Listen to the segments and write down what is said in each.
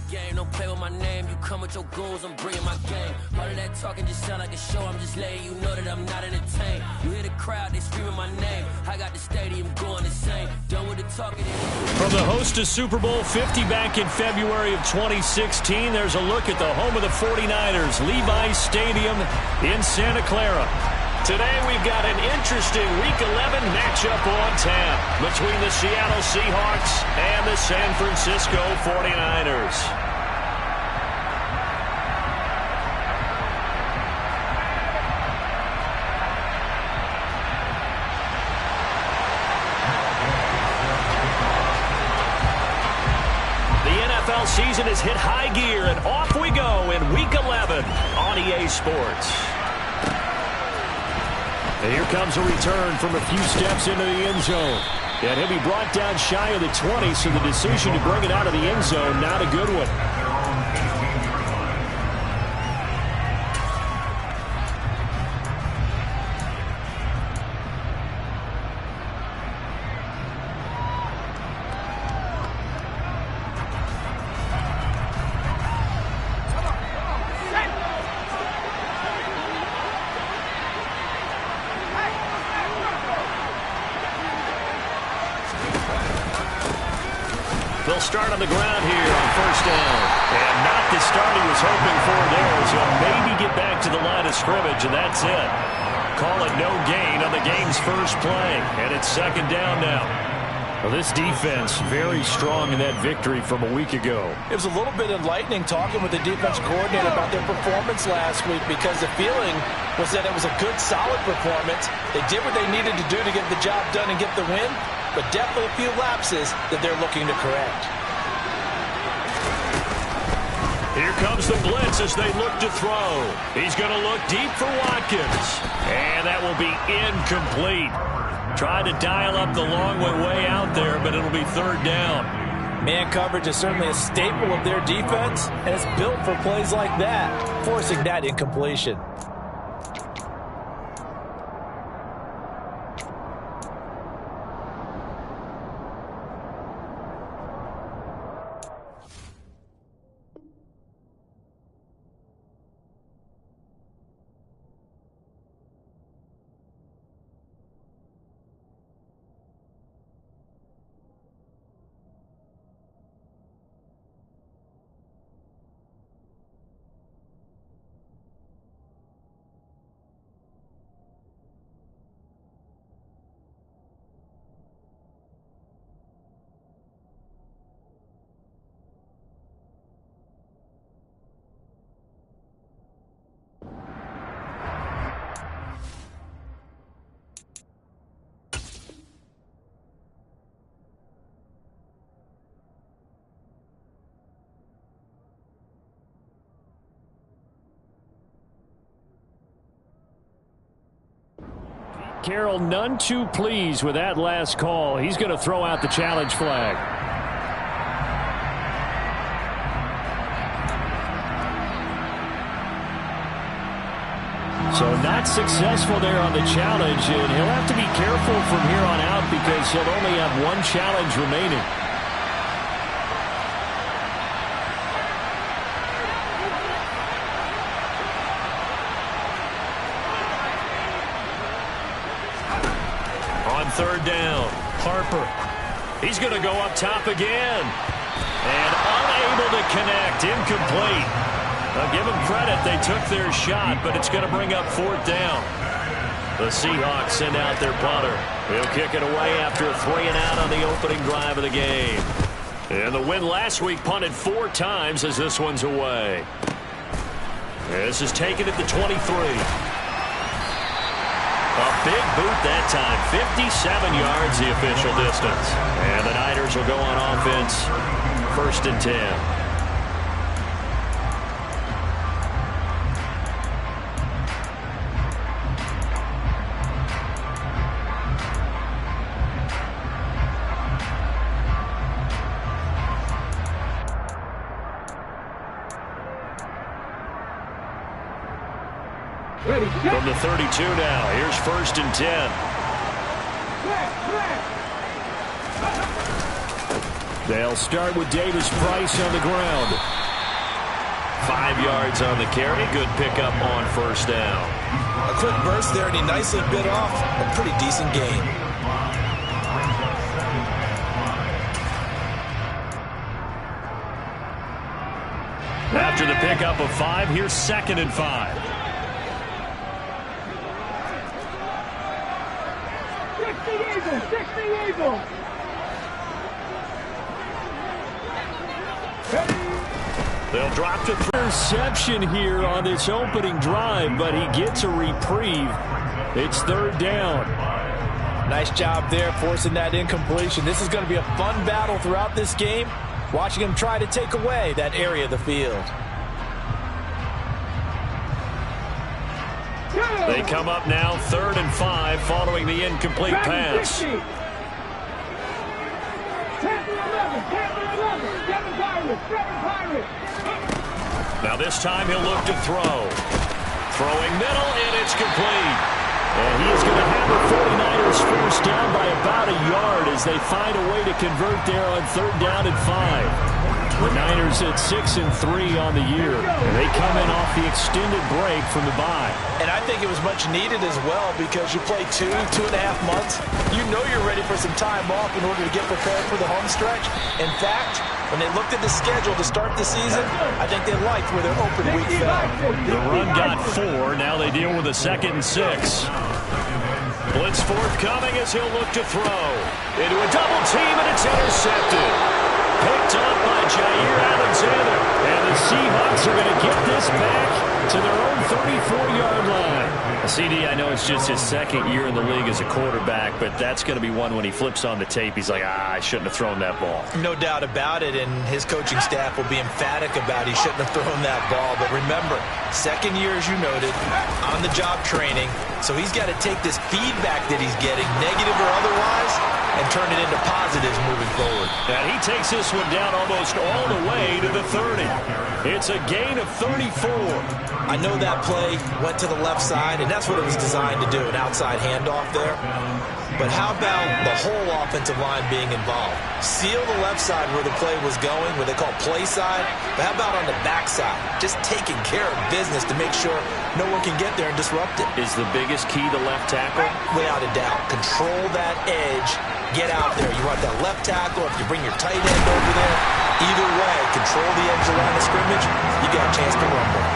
game, don't play with my name. You come with your goons, I'm bringing my game. All of that talking just sound like a show. I'm just letting you know that I'm not entertained. You hear the crowd, they screaming my name. I got the stadium going insane. Done with the talking. From the host of Super Bowl 50 back in February of 2016, there's a look at the home of the 49ers, Levi's Stadium in Santa Clara. Today we've got an interesting Week 11 matchup on tap between the Seattle Seahawks and the San Francisco 49ers. The NFL season has hit high gear, and off we go in Week 11 on EA Sports. And here comes a return from a few steps into the end zone. And he'll be brought down shy of the 20, so the decision to bring it out of the end zone, not a good one. They'll start on the ground here on first down. And not the start he was hoping for there. So maybe get back to the line of scrimmage, and that's it. Call it no gain on the game's first play. And it's second down now. Well, this defense very strong in that victory from a week ago. It was a little bit enlightening talking with the defense coordinator about their performance last week, because the feeling was that it was a good, solid performance. They did what they needed to do to get the job done and get the win, but definitely a few lapses that they're looking to correct. Here comes the blitz as they look to throw. He's going to look deep for Watkins. And that will be incomplete. Tried to dial up the long way out there, but it'll be third down. Man coverage is certainly a staple of their defense, and it's built for plays like that, forcing that incompletion. Carroll none too pleased with that last call. He's going to throw out the challenge flag. So not successful there on the challenge, and he'll have to be careful from here on out because he'll only have one challenge remaining. Third down, Harper. He's going to go up top again. And unable to connect, incomplete. Now give them credit, they took their shot, but it's going to bring up fourth down. The Seahawks send out their punter. He'll kick it away after a 3-and-out on the opening drive of the game. And the win last week punted 4 times as this one's away. This is taken at the 23. A big boot that time, 57 yards the official distance. And the Niners will go on offense, first and 10. From the 32 now, here's first and 10. They'll start with Davis Price on the ground. 5 yards on the carry. Good pickup on first down. A quick burst there, and he nicely bit off a pretty decent gain. After the pickup of 5, here's 2nd and 5. They'll drop the interception here on this opening drive, but he gets a reprieve. It's 3rd down. Nice job there forcing that incompletion. This is going to be a fun battle throughout this game, watching him try to take away that area of the field. They come up now 3rd and 5 following the incomplete pass. Now this time he'll look to throw. Throwing middle, and it's complete. And he is going to have the 49ers first down by about a yard as they find a way to convert there on 3rd down and 5. The Niners at 6-3 on the year, and they come in off the extended break from the bye. And I think it was much needed as well because you play 2.5 months. You know you're ready for some time off in order to get prepared for the home stretch. In fact, when they looked at the schedule to start the season, I think they liked where their open week fell. The run got 4. Now they deal with a 2nd and 6. Blitz forthcoming as he'll look to throw. Into a double team, and it's intercepted. Picked up by Jair Alexander. And the Seahawks are going to get this back to their own 34-yard line. CD, I know it's just his 2nd year in the league as a quarterback, but that's going to be one when he flips on the tape, he's like, I shouldn't have thrown that ball. No doubt about it, and his coaching staff will be emphatic about he shouldn't have thrown that ball. But remember, 2nd year, as you noted, on-the-job training, so he's got to take this feedback that he's getting, negative or otherwise, and turn it into positives moving forward. And he takes this one down almost all the way to the 30. It's a gain of 34. I know that play went to the left side, and that's what it was designed to do, an outside handoff there. But how about the whole offensive line being involved? Seal the left side where the play was going, what they call play side, but how about on the back side? Just taking care of business to make sure no one can get there and disrupt it. Is the biggest key the left tackle? Without a doubt. Control that edge. Get out there. You want that left tackle. If you bring your tight end over there, either way, control the edge around the scrimmage, you got a chance to rumble.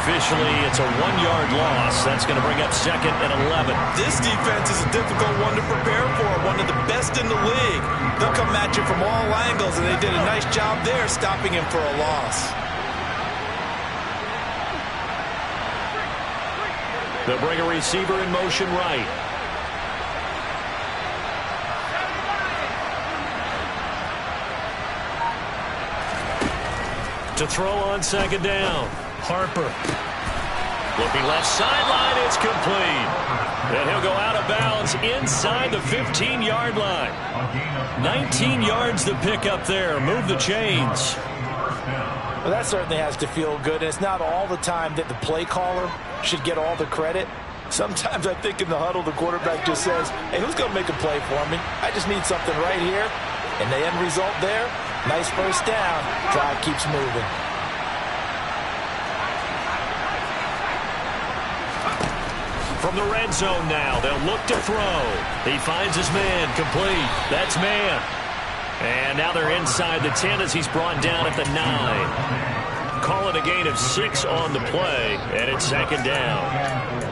Officially, it's a 1-yard loss. That's going to bring up 2nd and 11. This defense is a difficult one to prepare for, one of the best in the league. They'll come at you from all angles, and they did a nice job there stopping him for a loss. They'll bring a receiver in motion right. To throw on 2nd down. Harper. Looking left sideline, it's complete. And he'll go out of bounds inside the 15-yard line. 19 yards to pick up there. Move the chains. Well, that certainly has to feel good. And it's not all the time that the play caller should get all the credit. Sometimes I think in the huddle, the quarterback just says, hey, who's going to make a play for me? I just need something right here. And the end result there, nice first down. Drive keeps moving. From the red zone now, they'll look to throw. He finds his man, complete. That's man. And now they're inside the 10 as he's brought down at the 9. Call it a gain of 6 on the play, and it's 2nd down.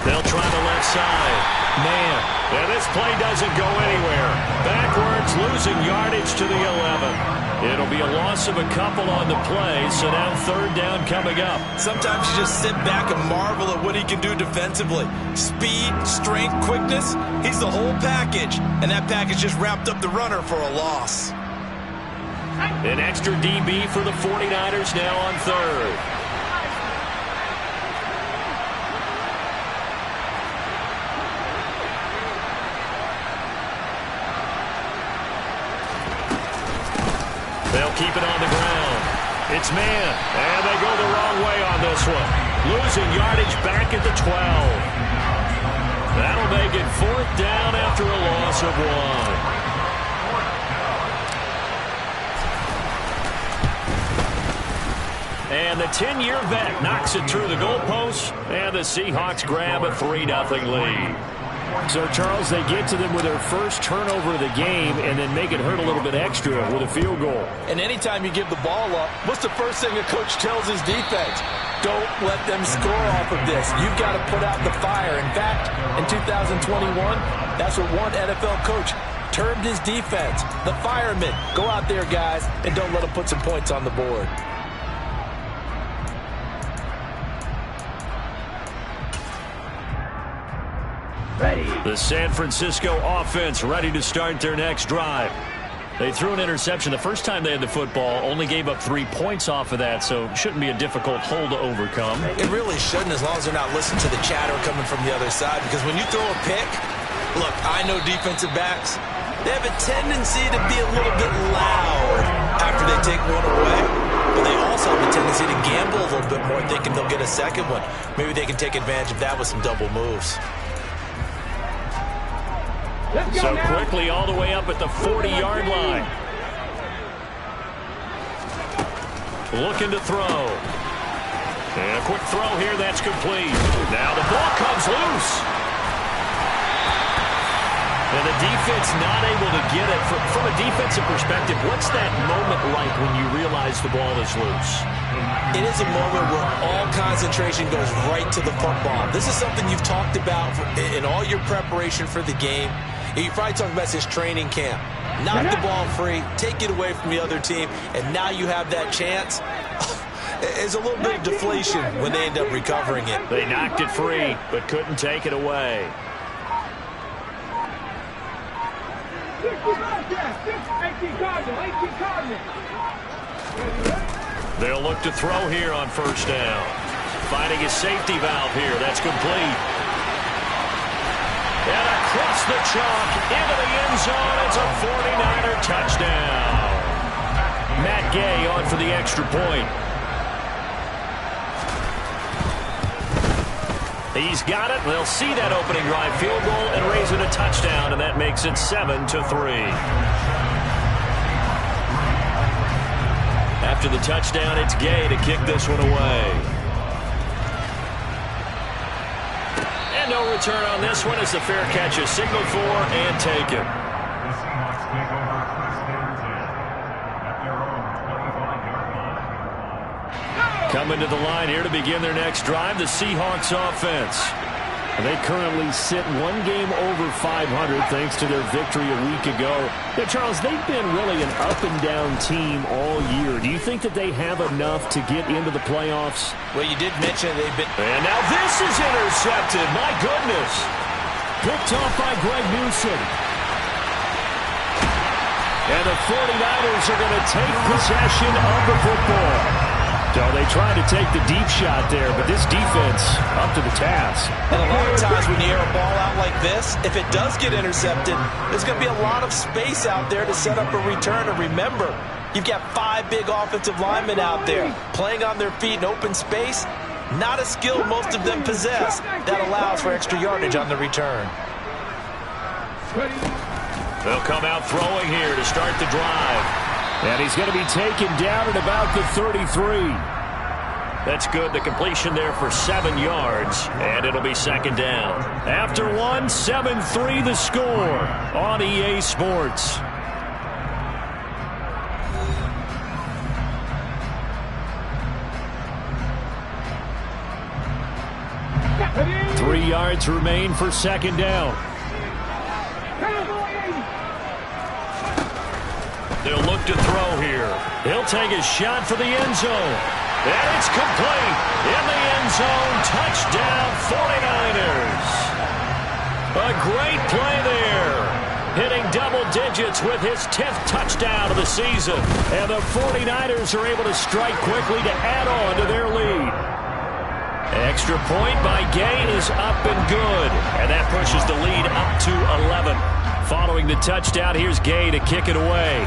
They'll try the left side. Man, and this play doesn't go anywhere. Backwards, losing yardage to the 11. It'll be a loss of a couple on the play, so now 3rd down coming up. Sometimes you just sit back and marvel at what he can do defensively. Speed, strength, quickness, he's the whole package. And that package just wrapped up the runner for a loss. An extra DB for the 49ers now on 3rd. keep it on the ground. It's man, and they go the wrong way on this one. Losing yardage back at the 12. That'll make it 4th down after a loss of 1. And the 10-year vet knocks it through the goalpost, and the Seahawks grab a 3-0 lead. So, Charles, they get to them with their first turnover of the game and then make it hurt a little bit extra with a field goal. And anytime you give the ball up, what's the first thing a coach tells his defense? Don't let them score off of this. You've got to put out the fire. In fact, in 2021, that's what one NFL coach termed his defense. The firemen. Go out there, guys, and don't let them put some points on the board. The San Francisco offense ready to start their next drive. They threw an interception the first time they had the football, only gave up 3 points off of that, so it shouldn't be a difficult hole to overcome. It really shouldn't, as long as they're not listening to the chatter coming from the other side, because when you throw a pick, look, I know defensive backs, they have a tendency to be a little bit loud after they take one away, but they also have a tendency to gamble a little bit more, thinking they'll get a second one. Maybe they can take advantage of that with some double moves. So quickly all the way up at the 40-yard line. Looking to throw. And a quick throw here, that's complete. Now the ball comes loose. And the defense not able to get it. From a defensive perspective, what's that moment like when you realize the ball is loose? It is a moment where all concentration goes right to the football. This is something you've talked about in all your preparation for the game. You probably talked about this training camp. Knock the ball free, take it away from the other team, and now you have that chance. It's a little bit of deflation when they end up recovering it. They knocked it free, but couldn't take it away. They'll look to throw here on first down. Finding his safety valve here. That's complete. And across the chalk into the end zone. It's a 49er touchdown. Matt Gay on for the extra point. He's got it. They'll see that opening drive field goal and raise it a touchdown, and that makes it 7-3. After the touchdown, it's Gay to kick this one away. And no return on this one as the fair catch is signaled for and taken. Coming to the line here to begin their next drive, the Seahawks offense. They currently sit one game over 500 thanks to their victory a week ago. Now, Charles, they've been really an up-and-down team all year. Do you think that they have enough to get into the playoffs? Well, you did mention they've been... And now this is intercepted. My goodness. Picked off by Greg Newsome. And the 49ers are going to take possession of the football. So they tried to take the deep shot there, but this defense up to the task. And a lot of times when you air a ball out like this, if it does get intercepted, there's going to be a lot of space out there to set up a return. And remember, you've got 5 big offensive linemen out there playing on their feet in open space. Not a skill most of them possess. That allows for extra yardage on the return. They'll come out throwing here to start the drive. And he's going to be taken down at about the 33. That's good. The completion there for 7 yards, and it'll be second down. After one, 7-3 the score on EA Sports. Three yards remain for second down. They'll look to throw here. He'll take a shot for the end zone. And it's complete. In the end zone, touchdown 49ers. A great play there. Hitting double digits with his 10th touchdown of the season. And the 49ers are able to strike quickly to add on to their lead. Extra point by Gay is up and good. And that pushes the lead up to 11. Following the touchdown, here's Gay to kick it away.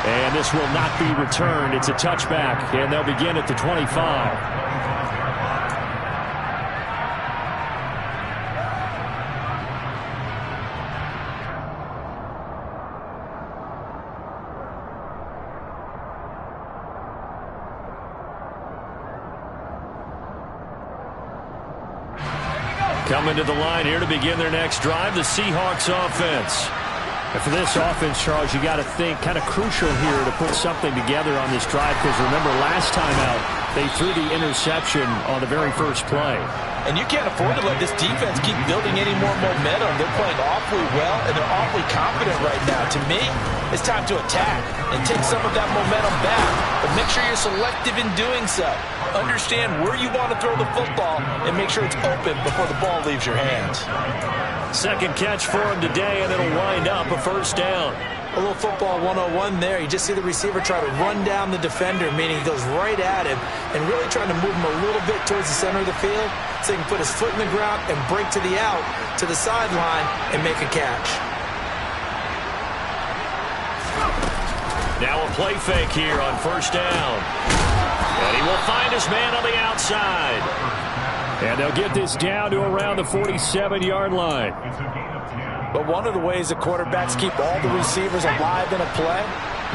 And this will not be returned. It's a touchback, and they'll begin at the 25. Coming to the line here to begin their next drive, the Seahawks offense. And for this offense, Charles, you got to think kind of crucial here to put something together on this drive, because remember last time out they threw the interception on the very first play. And you can't afford to let this defense keep building any more momentum. They're playing awfully well, and they're awfully confident right now. To me, it's time to attack and take some of that momentum back. But make sure you're selective in doing so. Understand where you want to throw the football and make sure it's open before the ball leaves your hands. Second catch for him today, and it'll wind up a first down. A little football 101 there. You just see the receiver try to run down the defender, meaning he goes right at him and really trying to move him a little bit towards the center of the field so he can put his foot in the ground and break to the out, to the sideline, and make a catch. Now a play fake here on first down. And he will find his man on the outside. And they'll get this down to around the 47-yard line. But one of the ways the quarterbacks keep all the receivers alive in a play,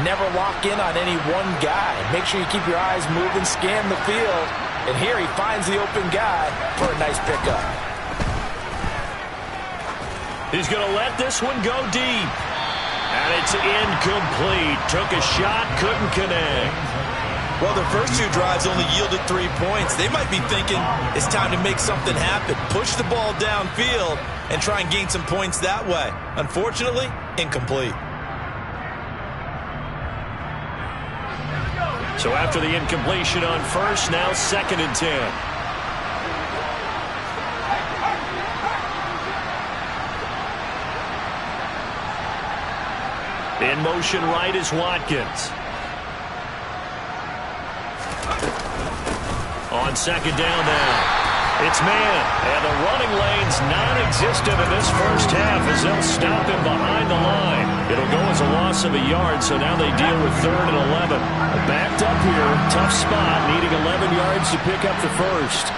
never lock in on any one guy. Make sure you keep your eyes moving, scan the field. And here he finds the open guy for a nice pickup. He's going to let this one go deep. And it's incomplete. Took a shot, couldn't connect. Well, the first two drives only yielded 3 points. They might be thinking it's time to make something happen. Push the ball downfield and try and gain some points that way. Unfortunately, incomplete. So after the incompletion on first, now 2nd and 10. In motion right is Watkins. On 2nd down now. It's man, and the running lane's non-existent in this first half as they'll stop him behind the line. It'll go as a loss of a yard, so now they deal with 3rd and 11. Backed up here, tough spot, needing 11 yards to pick up the first.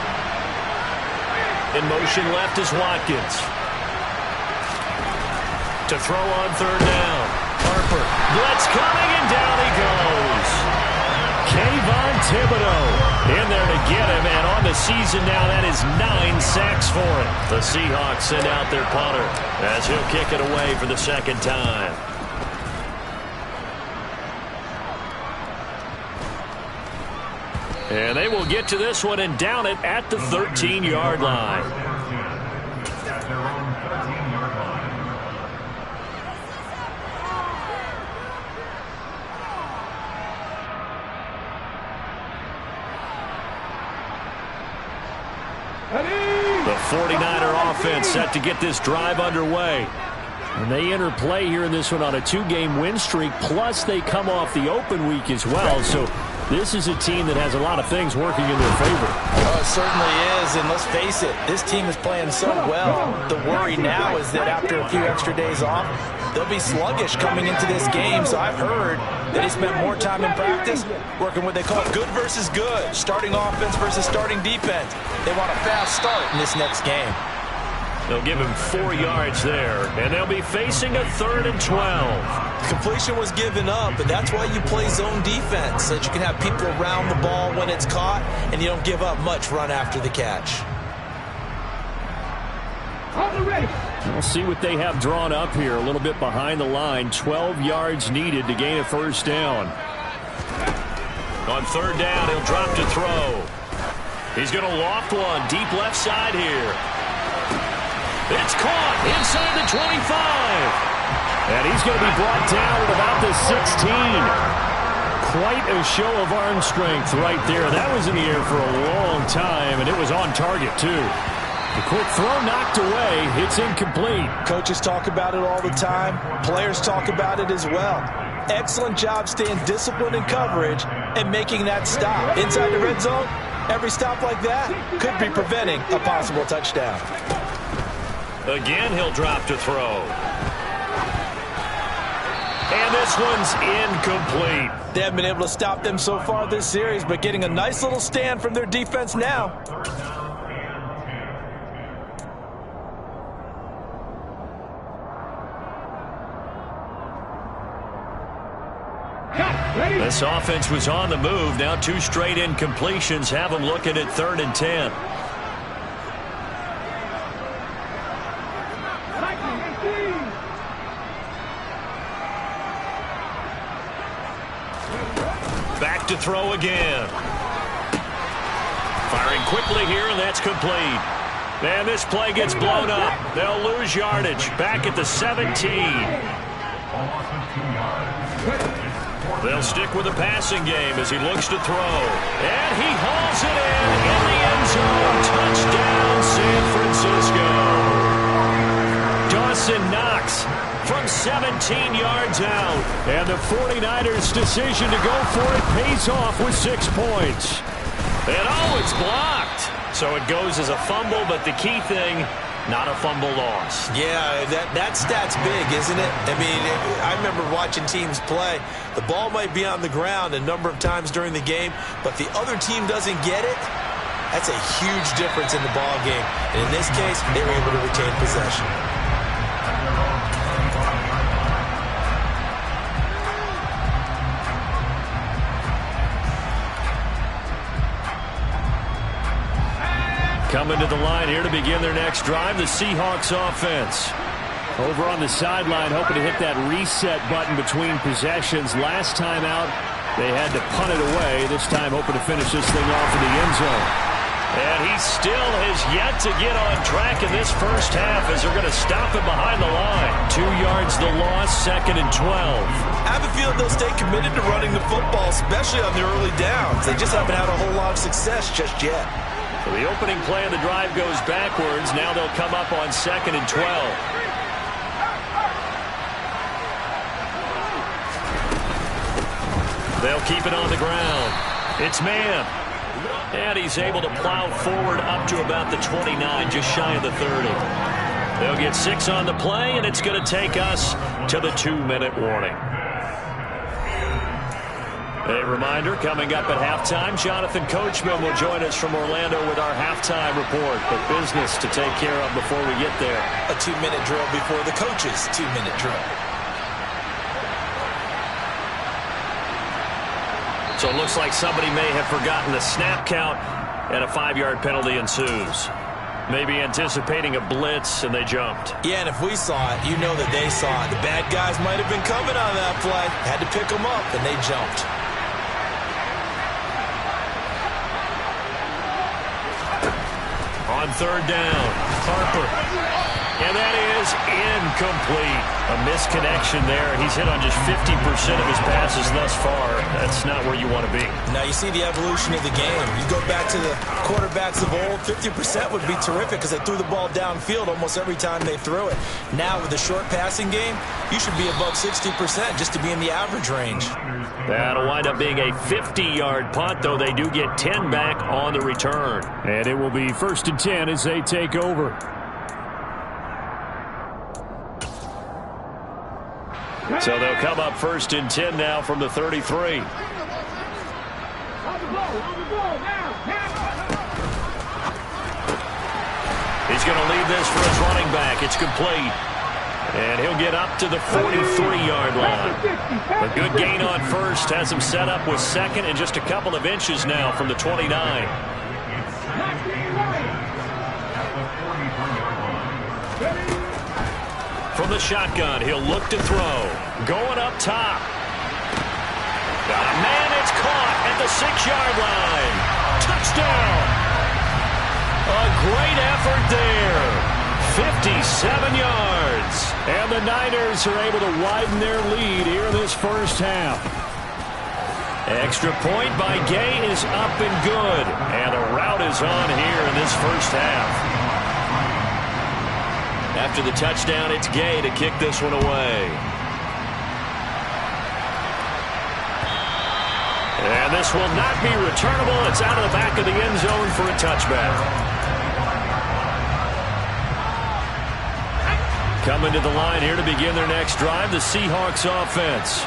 In motion left is Watkins. To throw on 3rd down. Harper, blitz coming, and down he goes. Kayvon Thibodeaux in there to get him, and on the season now, that is 9 sacks for him. The Seahawks send out their punter as he'll kick it away for the 2nd time. And they will get to this one and down it at the 13-yard line. The 49er offense set to get this drive underway. And they enter play here in this one on a 2-game win streak, plus they come off the open week as well. So this is a team that has a lot of things working in their favor. Oh, it certainly is, and let's face it, this team is playing so well. The worry now is that after a few extra days off, they'll be sluggish coming into this game. So I've heard that he spent more time in practice working what they call good versus good, starting offense versus starting defense. They want a fast start in this next game. They'll give him 4 yards there, and they'll be facing a 3rd and 12. Completion was given up, and that's why you play zone defense, so that you can have people around the ball when it's caught, and you don't give up much run after the catch. We'll see what they have drawn up here, a little bit behind the line. 12 yards needed to gain a first down. On 3rd down, he'll drop to throw. He's going to loft one deep left side here. It's caught inside the 25. And he's going to be brought down at about the 16. Quite a show of arm strength right there. That was in the air for a long time, and it was on target, too. The quick throw knocked away. It's incomplete. Coaches talk about it all the time. Players talk about it as well. Excellent job staying disciplined in coverage and making that stop. Inside the red zone, every stop like that could be preventing a possible touchdown. Again, he'll drop to throw. And this one's incomplete. They haven't been able to stop them so far this series, but getting a nice little stand from their defense now. This offense was on the move. Now 2 straight incompletions have them looking at 3rd and 10. Back to throw again. Firing quickly here, and that's complete. And this play gets blown up. They'll lose yardage. Back at the 17. They'll stick with the passing game as he looks to throw. And he hauls it in the end zone. Touchdown, San Francisco. Dawson Knox from 17 yards out. And the 49ers' decision to go for it pays off with 6 points. And it's blocked. So it goes as a fumble, but the key thing, not a fumble loss. Yeah, that stat's big, isn't it? I mean, I remember watching teams play. The ball might be on the ground a number of times during the game, but the other team doesn't get it. That's a huge difference in the ball game. And in this case, they were able to retain possession. Coming to the line here to begin their next drive, the Seahawks offense. Over on the sideline, hoping to hit that reset button between possessions. Last time out, they had to punt it away. This time, hoping to finish this thing off in the end zone. And he still has yet to get on track in this first half as they're going to stop him behind the line. 2 yards the loss, 2nd and 12. I have a feeling they'll stay committed to running the football, especially on the early downs. They just haven't had a whole lot of success just yet. So the opening play of the drive goes backwards. Now they'll come up on 2nd and 12. They'll keep it on the ground. It's man. And he's able to plow forward up to about the 29, just shy of the 30. They'll get 6 on the play, and it's going to take us to the 2-minute warning. A reminder, coming up at halftime, Jonathan Coachman will join us from Orlando with our halftime report. But business to take care of before we get there. A 2-minute drill before the coach's 2-minute drill. So it looks like somebody may have forgotten the snap count, and a 5-yard penalty ensues. Maybe anticipating a blitz, and they jumped. Yeah, and if we saw it, you know that they saw it. The bad guys might have been coming on that play. Had to pick them up, and they jumped. On 3rd down, Harper. And that is incomplete. A misconnection there. He's hit on just 50% of his passes thus far. That's not where you want to be. Now you see the evolution of the game. You go back to the quarterbacks of old, 50% would be terrific because they threw the ball downfield almost every time they threw it. Now with the short passing game, you should be above 60% just to be in the average range. That'll wind up being a 50-yard punt, though they do get 10 back on the return. And it will be 1st and 10 as they take over. So they'll come up 1st and 10 now from the 33. He's going to leave this for his running back. It's complete. And he'll get up to the 43-yard line. A good gain on 1st has him set up with 2nd and just a couple of inches now from the 29. From the shotgun, he'll look to throw. Going up top. Got a man, it's caught at the 6-yard line. Touchdown! A great effort there. 57 yards. And the Niners are able to widen their lead here in this first half. Extra point by Gay is up and good. And a rout is on here in this first half. After the touchdown, it's Gay to kick this one away. And this will not be returnable. It's out of the back of the end zone for a touchback. Coming to the line here to begin their next drive, the Seahawks offense.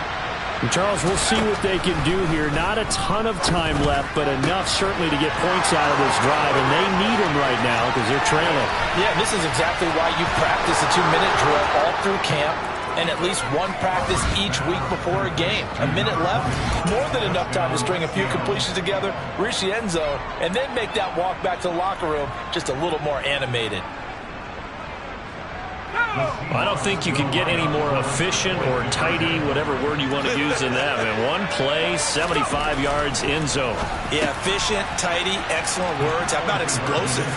And Charles, we'll see what they can do here. Not a ton of time left, but enough certainly to get points out of this drive, and they need them right now because they're trailing. Yeah, this is exactly why you practice a 2-minute drill all through camp and at least one practice each week before a game. A minute left, more than enough time to string a few completions together, reach the end zone, and then make that walk back to the locker room just a little more animated. I don't think you can get any more efficient or tidy, whatever word you want to use in that. Man, one play, 75 yards, end zone. Yeah, efficient, tidy, excellent words. How about explosive?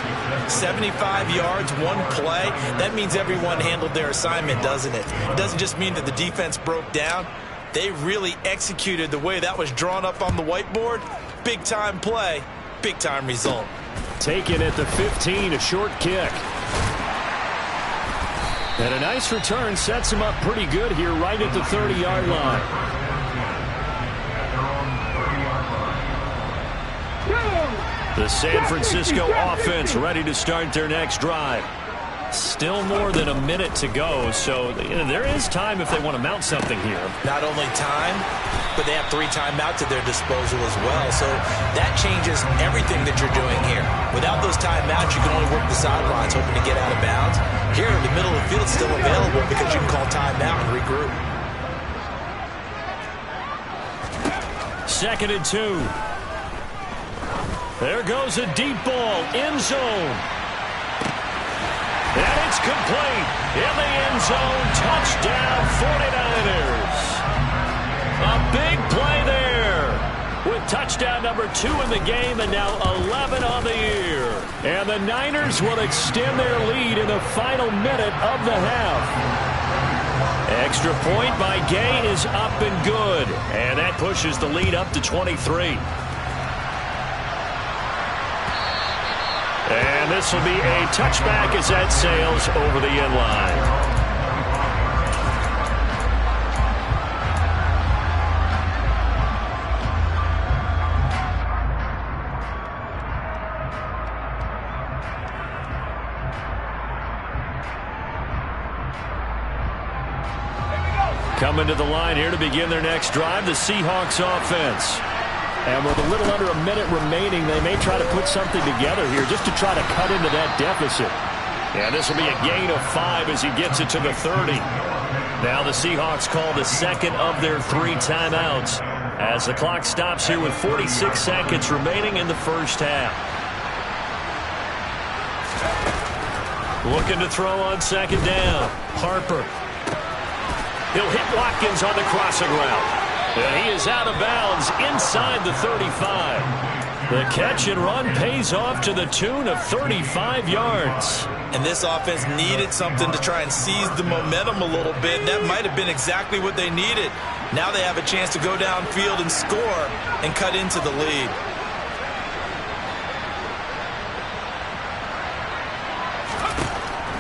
75 yards, one play. That means everyone handled their assignment, doesn't it? It doesn't just mean that the defense broke down. They really executed the way that was drawn up on the whiteboard. Big-time play, big-time result. Taken at the 15, a short kick. And a nice return sets him up pretty good here right at the 30-yard line. The San Francisco offense ready to start their next drive. Still more than a minute to go, so there is time if they want to mount something here. Not only time, but they have 3 timeouts at their disposal as well. So that changes everything that you're doing here. Without those timeouts, you can only work the sidelines hoping to get out of bounds. Here, the middle of the field is still available because you can call timeout and regroup. 2nd and 2. There goes a deep ball, end zone. And it's complete. In the end zone, touchdown 49ers. A big play there. With touchdown number 2 in the game and now 11 on the year. And the Niners will extend their lead in the final minute of the half. Extra point by Gay is up and good. And that pushes the lead up to 23. And this will be a touchback as that sails over the end line. Coming to the line here to begin their next drive, the Seahawks offense. And with a little under a minute remaining, they may try to put something together here just to try to cut into that deficit. And this will be a gain of 5 as he gets it to the 30. Now the Seahawks call the second of their 3 timeouts as the clock stops here with 46 seconds remaining in the first half. Looking to throw on 2nd down. Harper. He'll hit Watkins on the crossing route. And he is out of bounds inside the 35. The catch and run pays off to the tune of 35 yards. And this offense needed something to try and seize the momentum a little bit. That might have been exactly what they needed. Now they have a chance to go downfield and score and cut into the lead.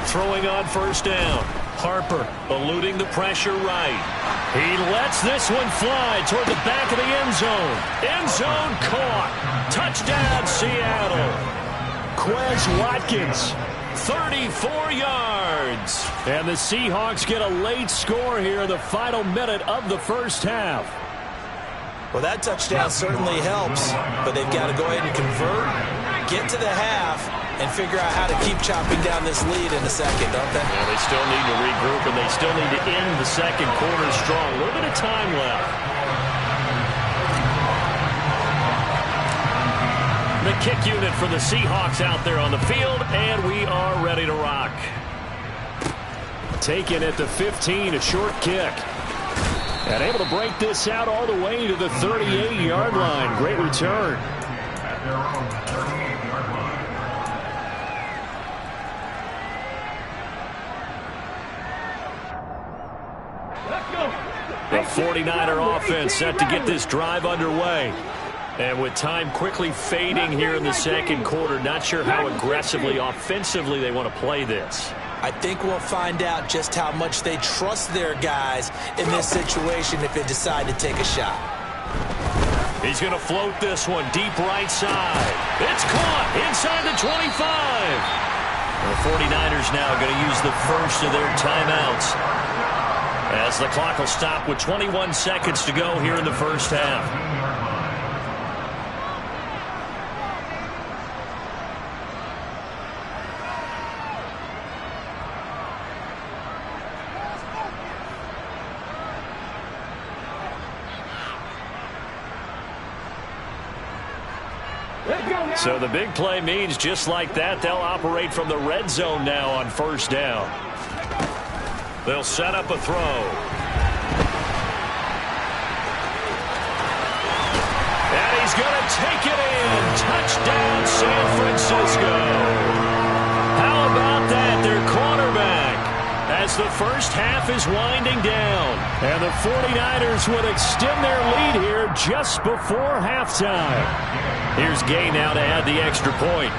Throwing on 1st down. Harper eluding the pressure right. He lets this one fly toward the back of the end zone. End zone caught. Touchdown, Seattle. Quez Watkins. 34 yards. And the Seahawks get a late score here in the final minute of the first half. Well, that touchdown certainly helps, but they've got to go ahead and convert, get to the half, and figure out how to keep chopping down this lead in the second, don't they? Yeah, they still need to regroup, and they still need to end the second quarter strong. A little bit of time left. The kick unit for the Seahawks out there on the field, and we are ready to rock. Taken at the 15, a short kick. And able to break this out all the way to the 38-yard line. Great return. The 49er offense set to get this drive underway. And with time quickly fading here in the second quarter, not sure how aggressively, offensively they want to play this. I think we'll find out just how much they trust their guys in this situation if they decide to take a shot. He's going to float this one deep right side. It's caught inside the 25. The 49ers now going to use the first of their timeouts as the clock will stop with 21 seconds to go here in the first half. So the big play means just like that, they'll operate from the red zone now on first down. They'll set up a throw. And he's going to take it in. Touchdown, San Francisco. How about that? Their quarterback, as the first half is winding down. And the 49ers would extend their lead here just before halftime. Here's Gay now to add the extra point.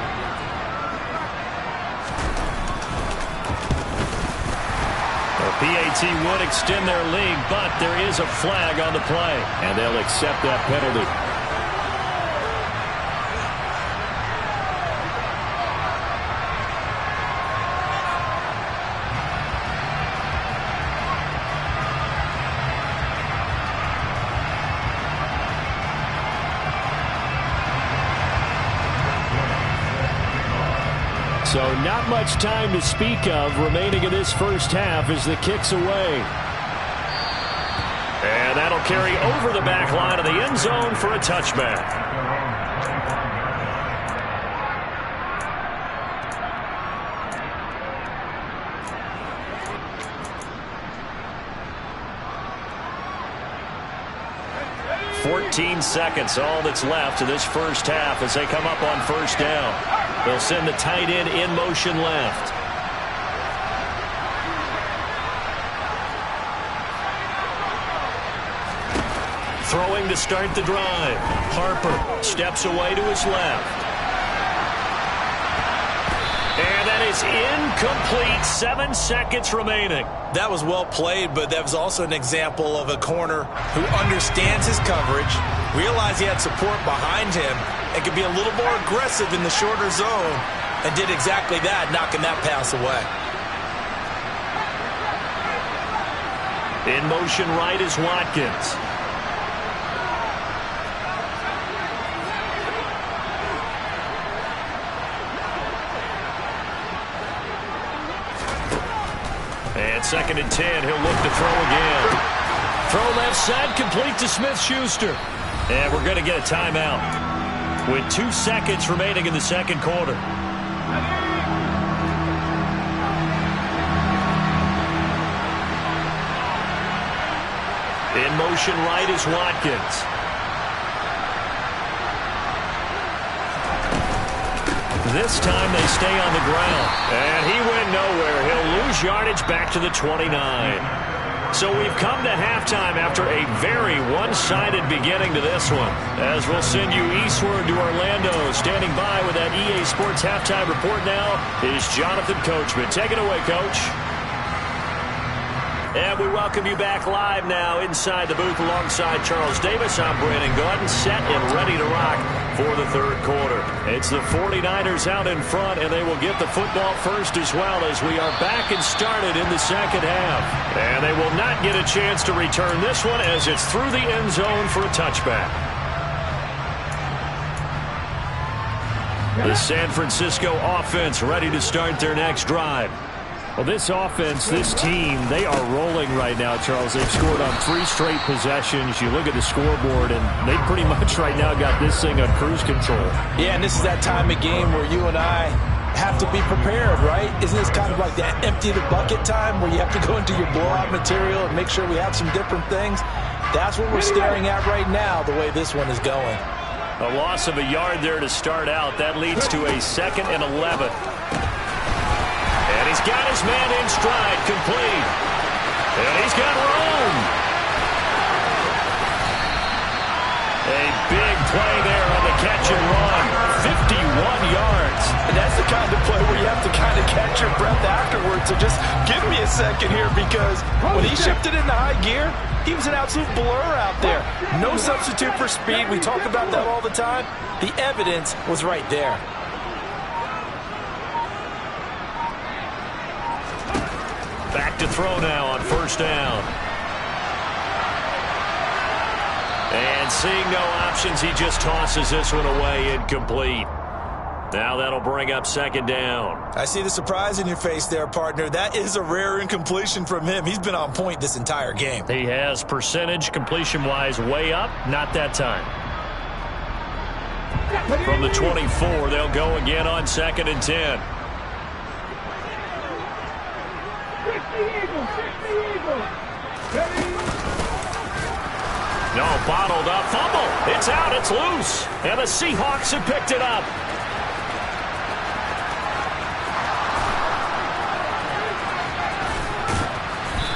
The PAT would extend their lead, but there is a flag on the play. And they'll accept that penalty. So not much time to speak of remaining in this first half as the kick's away. And that'll carry over the back line of the end zone for a touchback. Seconds, all that's left of this first half as they come up on first down. They'll send the tight end in motion left. Throwing to start the drive. Harper steps away to his left. And that is incomplete. 7 seconds remaining. That was well played, but that was also an example of a corner who understands his coverage, realized he had support behind him, and could be a little more aggressive in the shorter zone, and did exactly that, knocking that pass away. In motion right is Watkins. And 2nd and 10, he'll look to throw again. Throw left side, complete to Smith-Schuster. And we're going to get a timeout with 2 seconds remaining in the second quarter. In motion right is Watkins. This time they stay on the ground. And he went nowhere. He'll lose yardage back to the 29. So we've come to halftime after a very one-sided beginning to this one. As we'll send you eastward to Orlando. Standing by with that EA Sports halftime report now is Jonathan Coachman. Take it away, Coach. And we welcome you back live now inside the booth alongside Charles Davis. I'm Brandon Gaudin, set and ready to rock for the third quarter. It's the 49ers out in front, and they will get the football first as well as we are back and started in the second half. And they will not get a chance to return this one as it's through the end zone for a touchback. The San Francisco offense ready to start their next drive. Well, this offense, this team, they are rolling right now, Charles. They've scored on 3 straight possessions. You look at the scoreboard, and they pretty much right now got this thing on cruise control. Yeah, and this is that time of game where you and I have to be prepared, right? Isn't this kind of like that empty the bucket time where you have to go into your blowout material and make sure we have some different things? That's what we're staring at right now, the way this one is going. A loss of a yard there to start out. That leads to a 2nd and 11. And he's got his man in stride, complete. And he's got room. A big play there on the catch and run. 51 yards. And that's the kind of play where you have to kind of catch your breath afterwards. So just give me a second here, because when he shifted into high gear, he was an absolute blur out there. No substitute for speed. We talk about that all the time. The evidence was right there. Back to throw now on first down. And seeing no options, he just tosses this one away, incomplete. Now that'll bring up second down. I see the surprise in your face there, partner. That is a rare incompletion from him. He's been on point this entire game. He has percentage completion-wise way up, not that time. From the 24, they'll go again on 2nd and 10. No, bottled up, fumble. It's out, it's loose. And the Seahawks have picked it up.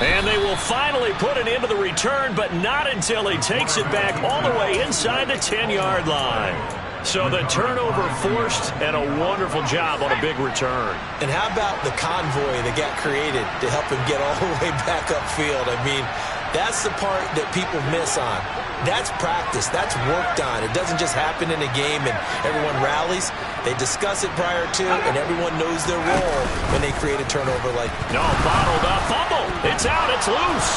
And they will finally put it into the return, but not until he takes it back all the way inside the 10-yard line. So the turnover forced, and a wonderful job on a big return. And how about the convoy that got created to help him get all the way back upfield? I mean, that's the part that people miss on. That's practice. That's worked on. It doesn't just happen in a game and everyone rallies. They discuss it prior to, and everyone knows their role when they create a turnover like that. No, bottled up, fumble. It's out, it's loose.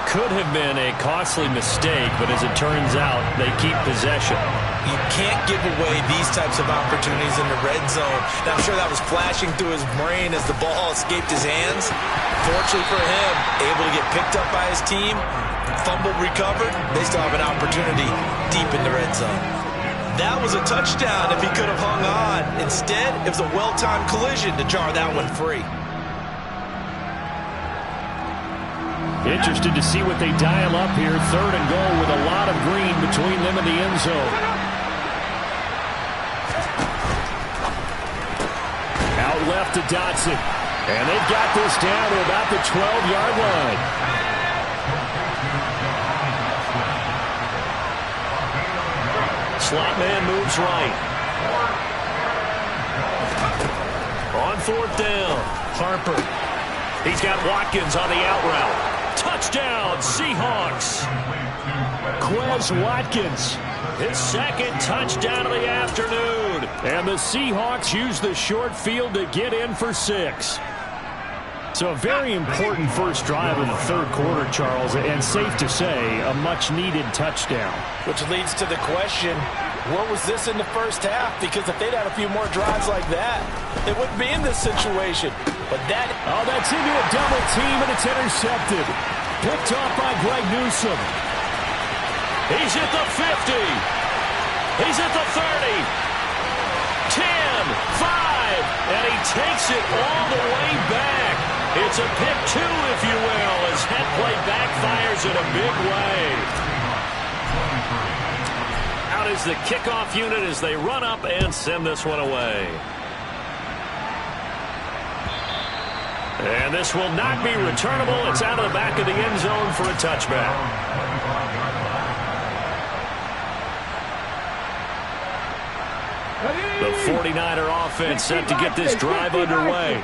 Could have been a costly mistake, but as it turns out, they keep possession. You can't give away these types of opportunities in the red zone. Now, I'm sure that was flashing through his brain as the ball escaped his hands. Fortunately for him, able to get picked up by his team, fumbled, recovered. They still have an opportunity deep in the red zone. That was a touchdown if he could have hung on. Instead, it was a well-timed collision to jar that one free. Interested to see what they dial up here. 3rd and goal with a lot of green between them and the end zone. Out left to Dotson. And they've got this down to about the 12-yard line. Slot man moves right. On 4th down, Harper. He's got Watkins on the out route. Touchdown, Seahawks. Quez Watkins. His 2nd touchdown of the afternoon. And the Seahawks use the short field to get in for 6. So a very important first drive of the 3rd quarter, Charles, and safe to say, a much-needed touchdown. Which leads to the question, where was this in the first half? Because if they'd had a few more drives like that, they wouldn't be in this situation. But that... Oh, that's into a double team, and it's intercepted. Picked off by Greg Newsome. He's at the 50. He's at the 30. 10, 5, and he takes it all the way back. It's a pick 2, if you will, as head play backfires in a big way. Out is the kickoff unit as they run up and send this one away. And this will not be returnable. It's out of the back of the end zone for a touchback. The 49er offense set to get this drive underway.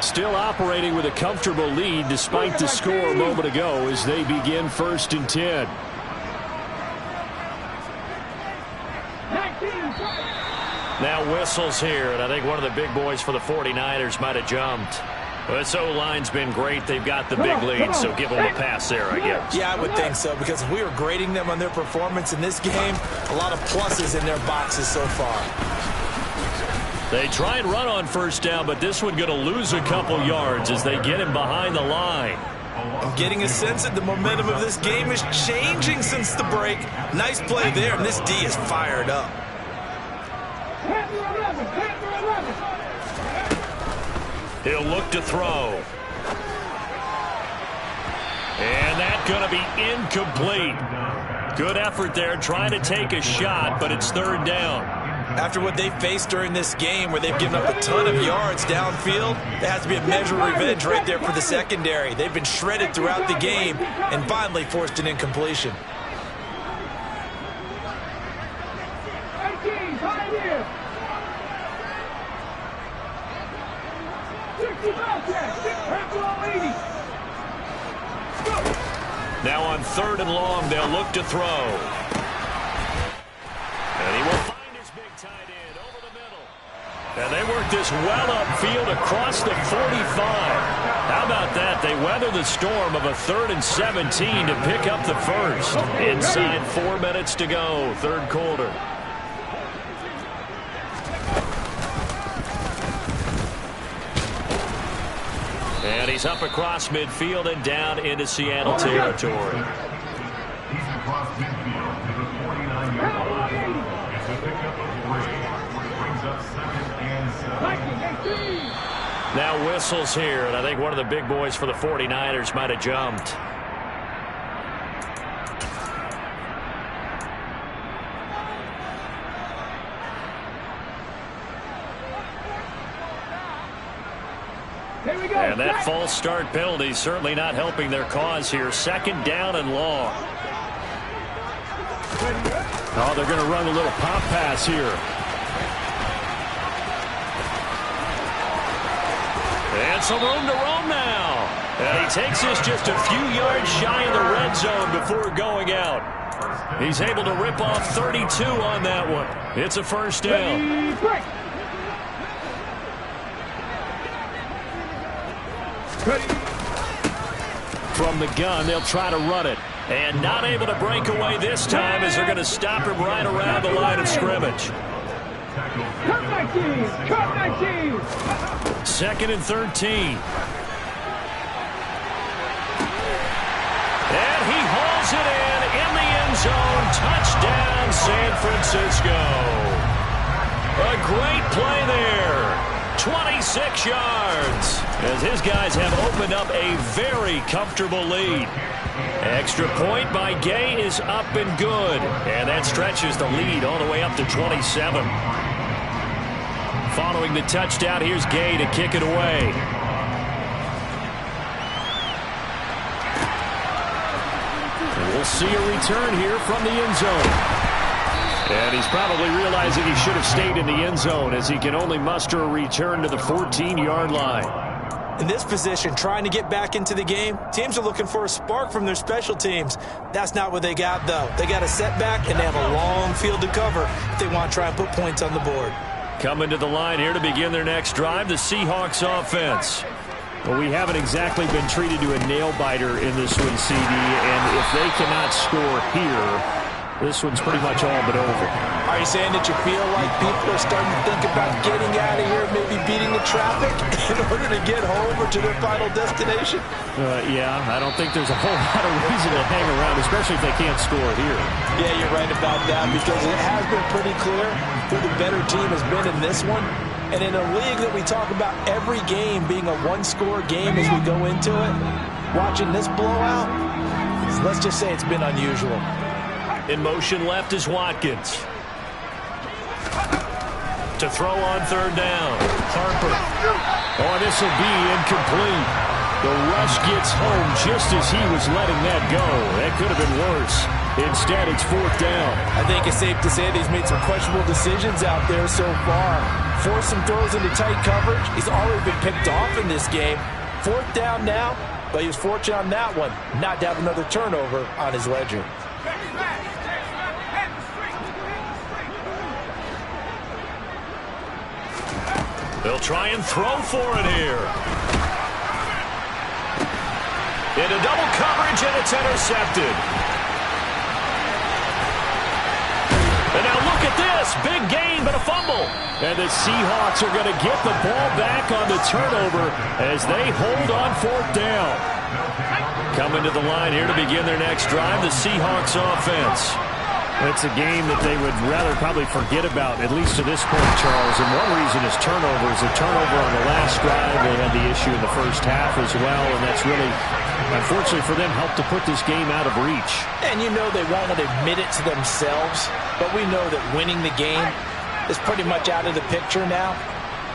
Still operating with a comfortable lead despite the score a moment ago as they begin 1st and 10. Now whistles here, and I think one of the big boys for the 49ers might have jumped. Well, this O-line's been great. They've got the big lead, so give them a pass there, I guess. Yeah, I would think so, because if we were grading them on their performance in this game, a lot of pluses in their boxes so far. They try and run on first down, but this one going to lose a couple yards as they get him behind the line. I'm getting a sense that the momentum of this game is changing since the break. Nice play there, and this D is fired up. He'll look to throw. And that's going to be incomplete. Good effort there trying to take a shot, but it's 3rd down. After what they faced during this game where they've given up a ton of yards downfield, there has to be a measure of revenge right there for the secondary. They've been shredded throughout the game and finally forced an incompletion. Now on 3rd and long, they'll look to throw. And he will find his big tight end over the middle. And they work this well upfield across the 45. the storm of a 3rd and 17 to pick up the first. Inside 4 minutes to go, third quarter. And he's up across midfield and down into Seattle territory. He's across midfield to the 49-yard line. It's a pickup of 3, which brings up 2nd and 7. Now whistles here, and I think one of the big boys for the 49ers might have jumped. And that false start penalty certainly not helping their cause here. 2nd down and long. Oh, they're going to run a little pop pass here. And some room to roam now. And he takes this just a few yards shy of the red zone before going out. He's able to rip off 32 on that one. It's a first down. From the gun, they'll try to run it. And not able to break away this time as they're going to stop him right around the line of scrimmage. Cut my team! Cut my team! 2nd and 13. And he hauls it in the end zone. Touchdown, San Francisco. A great play there. 26 yards as his guys have opened up a very comfortable lead. Extra point by Gay is up and good, and that stretches the lead all the way up to 27. Following the touchdown, here's Gay to kick it away. And we'll see a return here from the end zone. And he's probably realizing he should have stayed in the end zone as he can only muster a return to the 14-yard line. In this position, trying to get back into the game, teams are looking for a spark from their special teams. That's not what they got, though. They got a setback, and they have a long field to cover if they want to try and put points on the board. Coming to the line here to begin their next drive, the Seahawks offense. Well, we haven't exactly been treated to a nail-biter in this one, CD, and if they cannot score here, this one's pretty much all but over. Are you saying that you feel like people are starting to think about getting out of here, maybe beating the traffic in order to get home or to their final destination? Yeah, I don't think there's a whole lot of reason to hang around, especially if they can't score here. Yeah, you're right about that because it has been pretty clear who the better team has been in this one. And in a league that we talk about every game being a one-score game as we go into it, watching this blowout, let's just say it's been unusual. In motion left is Watkins. To throw on 3rd down. Harper. Oh, this will be incomplete. The rush gets home just as he was letting that go. That could have been worse. Instead, it's 4th down. I think it's safe to say that he's made some questionable decisions out there so far. Forced some throws into tight coverage. He's already been picked off in this game. 4th down now, but he was fortunate on that one not to have another turnover on his ledger. They'll try and throw for it here. Into double coverage, and it's intercepted. And now look at this. Big gain, but a fumble. And the Seahawks are going to get the ball back on the turnover as they hold on 4th down. Coming to the line here to begin their next drive, the Seahawks offense. It's a game that they would rather probably forget about, at least to this point, Charles. And one reason is turnovers. A turnover on the last drive. They had the issue in the first half as well, and that's really, unfortunately for them, helped to put this game out of reach. And you know they won't admit it to themselves, but we know that winning the game is pretty much out of the picture now.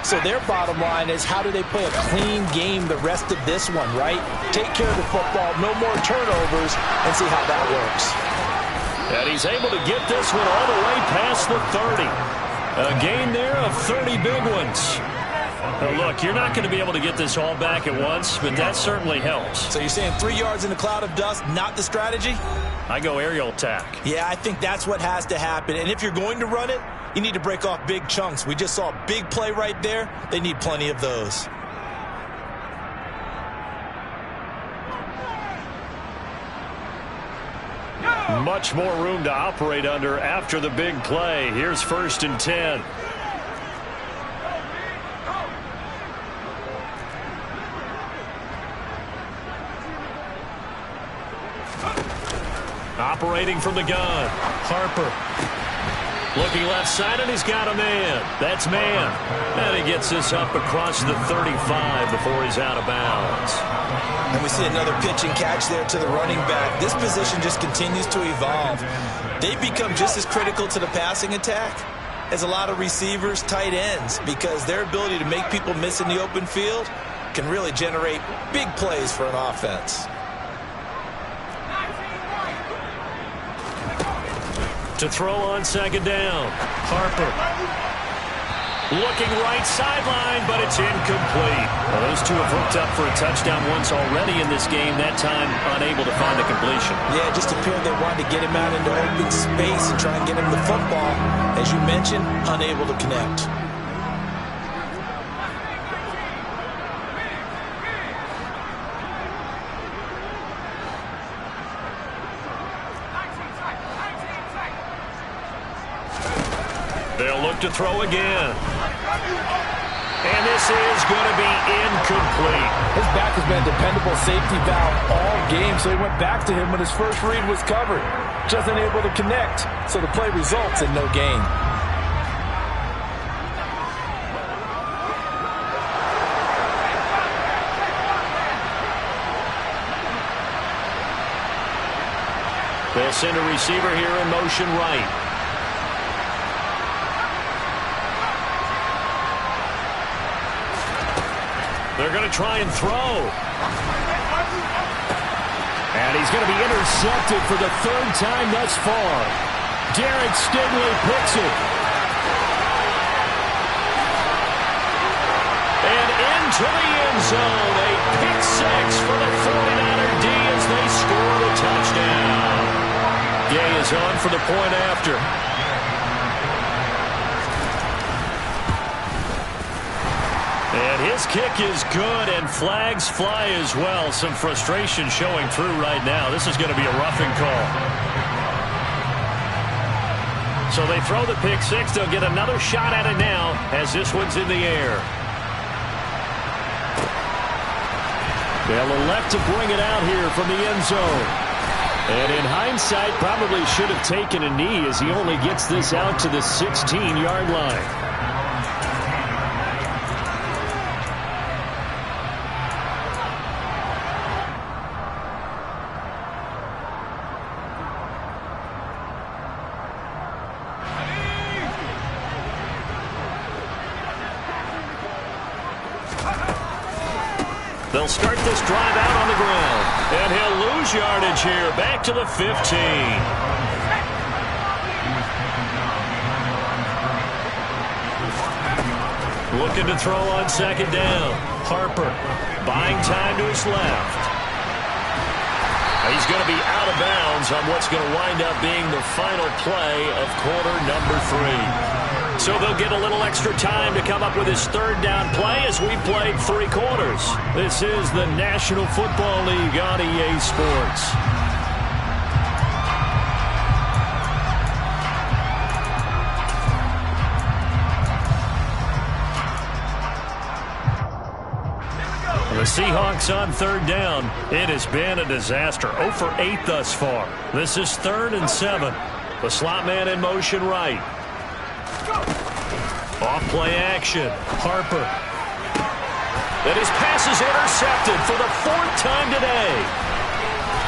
So their bottom line is, how do they play a clean game the rest of this one, right? Take care of the football, no more turnovers, and see how that works. And he's able to get this one all the way past the 30. A gain there of 30 big ones. Now look, you're not going to be able to get this all back at once, but that certainly helps. So you're saying 3 yards in a cloud of dust, not the strategy? I go aerial attack. Yeah, I think that's what has to happen. And if you're going to run it, you need to break off big chunks. We just saw a big play right there. They need plenty of those. much more room to operate under after the big play. Here's 1st and 10. Operating from the gun. Harper. Looking left side, and he's got a man. That's man. And he gets this up across the 35 before he's out of bounds. And we see another pitch and catch there to the running back. This position just continues to evolve. They become just as critical to the passing attack as a lot of receivers, tight ends, because their ability to make people miss in the open field can really generate big plays for an offense. To throw on 2nd down. Harper. Looking right sideline, but it's incomplete. Well, those two have hooked up for a touchdown once already in this game, that time unable to find the completion. Yeah, it just appeared they wanted to get him out into open space and try and get him the football. As you mentioned, unable to connect. They'll look to throw again. And this is going to be incomplete. His back has been a dependable safety valve all game, so he went back to him when his first read was covered. Just unable to connect, so the play results in no gain. They'll send a receiver here in motion right. They're going to try and throw. And he's going to be intercepted for the 3rd time thus far. Derek Stingley picks it. And into the end zone. A pick 6 for the 49er D as they score the touchdown. Gay is on for the point after. And his kick is good, and flags fly as well. Some frustration showing through right now. This is going to be a roughing call. So they throw the pick 6. They'll get another shot at it now as this one's in the air. They'll elect to bring it out here from the end zone. And in hindsight, probably should have taken a knee as he only gets this out to the 16-yard line. They'll start this drive out on the ground. And he'll lose yardage here. Back to the 15. Looking to throw on 2nd down. Harper buying time to his left. He's going to be out of bounds on what's going to wind up being the final play of quarter number 3. So they'll get a little extra time to come up with his 3rd down play as we played 3 quarters. This is the National Football League on EA Sports. The Seahawks on 3rd down. It has been a disaster. 0 for 8 thus far. This is 3rd and 7. The slot man in motion right. Off play action. Harper. And his pass is intercepted for the 4th time today.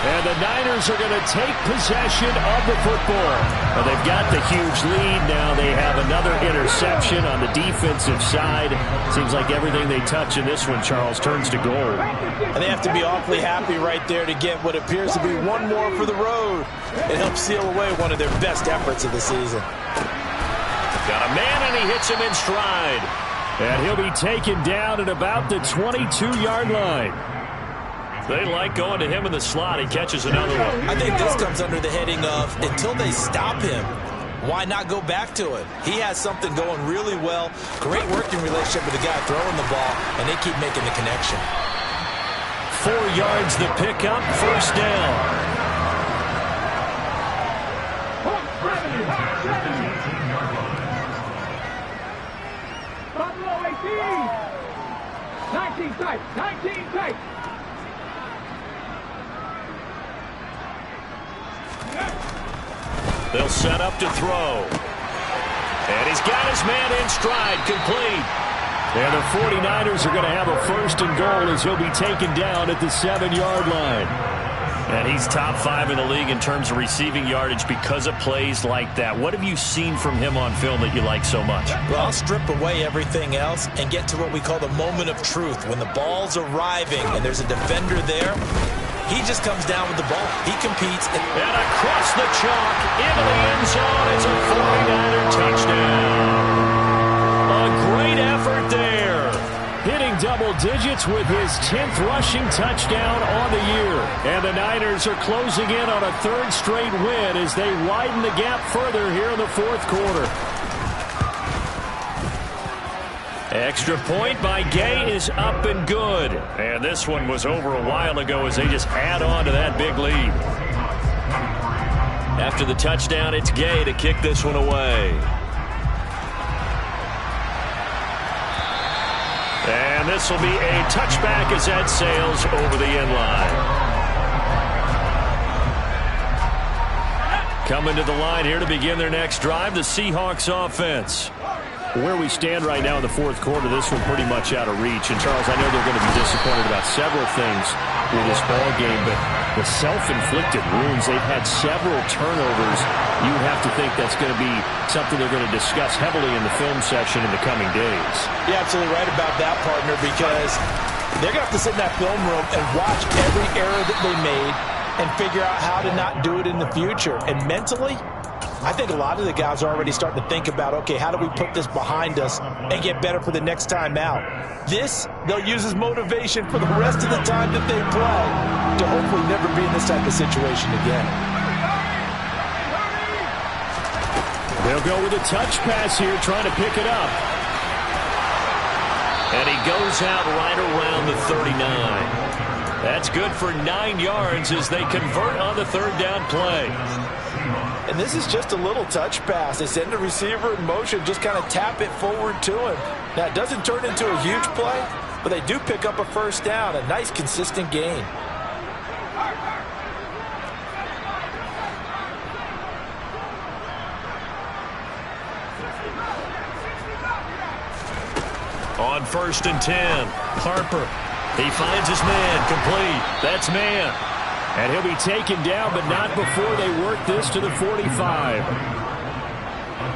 And the Niners are going to take possession of the football. Well, they've got the huge lead. Now they have another interception on the defensive side. Seems like everything they touch in this one, Charles, turns to gold. And they have to be awfully happy right there to get what appears to be one more for the road. It helps seal away one of their best efforts of the season. Got a man, and he hits him in stride. And he'll be taken down at about the 22-yard line. They like going to him in the slot. He catches another one. I think this comes under the heading of until they stop him, why not go back to it? He has something going really well. Great working relationship with the guy throwing the ball, and they keep making the connection. 4 yards the pickup, 1st down. 18-yard line. Buffalo 18. 19 tight. 19 tight. They'll set up to throw. And he's got his man in stride, complete. And the 49ers are going to have a 1st and goal as he'll be taken down at the 7-yard line. And he's top 5 in the league in terms of receiving yardage because of plays like that. What have you seen from him on film that you like so much? Well, I'll strip away everything else and get to what we call the moment of truth. When the ball's arriving and there's a defender there, he just comes down with the ball. He competes. And across the chalk into the end zone. It's a 49er touchdown. A great effort there. Hitting double digits with his 10th rushing touchdown on the year. And the Niners are closing in on a 3rd straight win as they widen the gap further here in the 4th quarter. Extra point by Gay is up and good. And this one was over a while ago as they just add on to that big lead. After the touchdown, it's Gay to kick this one away. And this will be a touchback as that sails over the end line. Coming to the line here to begin their next drive, the Seahawks offense. Where we stand right now in the 4th quarter, this one pretty much out of reach. And, Charles, I know they're going to be disappointed about several things in this ball game, but the self-inflicted wounds, they've had several turnovers. You would have to think that's going to be something they're going to discuss heavily in the film session in the coming days. You're absolutely right about that, partner, because they're going to have to sit in that film room and watch every error that they made and figure out how to not do it in the future. And mentally, I think a lot of the guys are already starting to think about, okay, how do we put this behind us and get better for the next time out? This, they'll use as motivation for the rest of the time that they play to hopefully never be in this type of situation again. They'll go with a touch pass here, trying to pick it up. And he goes out right around the 39. That's good for 9 yards as they convert on the 3rd down play. And this is just a little touch pass. They send the receiver in motion, just kind of tap it forward to him. Now, it doesn't turn into a huge play, but they do pick up a 1st down, a nice, consistent gain. On 1st and 10, Harper. He finds his man, complete. That's man. And he'll be taken down, but not before they work this to the 45. A